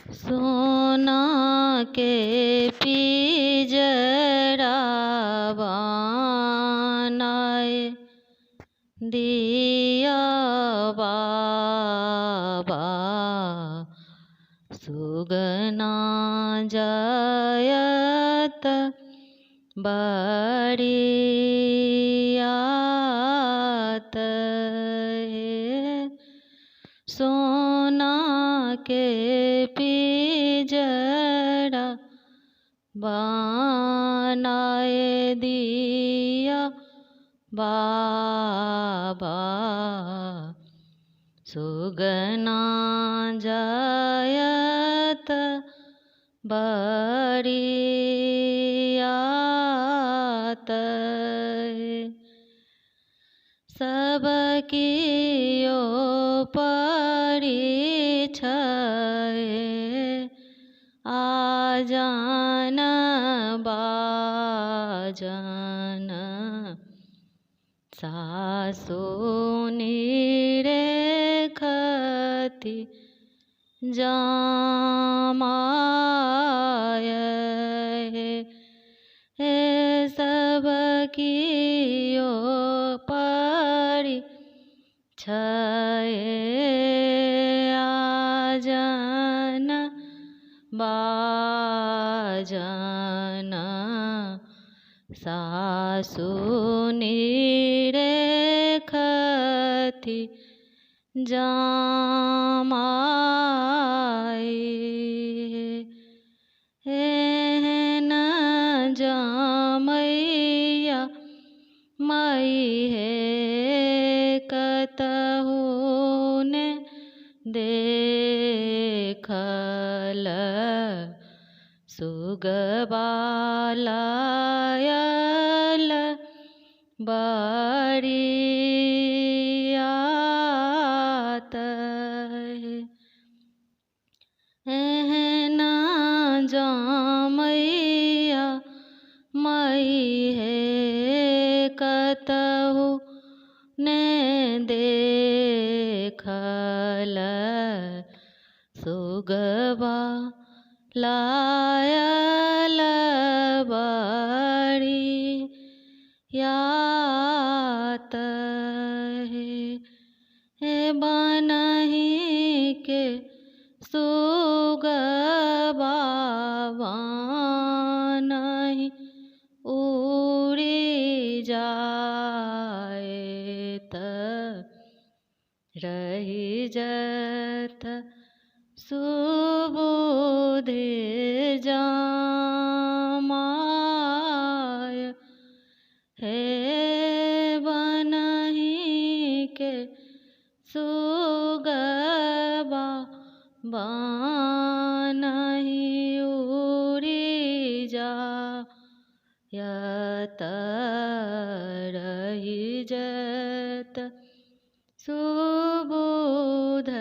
सोना के पिंजरा बनाए दिया बाबा, सुगना जायत बड़ियात है। सोना के पिंजरा बनाए दिया बाबा, सुगना जायत बड़ियात है। सबकियो परिछय आजन बाजन, सासु निरेखति जमाय हे। सबकियो परिछय आजन बाजन, सासु निरेखति जमाय हेन जमैया मई है कतहु ने देखल, सुगबालायल बड़ियात है। एहन जमैया मई है कतहु ने देखल, सुगबालायल बड़ियात है। बनहि के सुगबा बनहि उड़ि जाएत, रहि जत सुबुद्धि जमाय हे। बनहि के सुगबा बनहि उड़ि जायत, रहि जत सुबुद्धि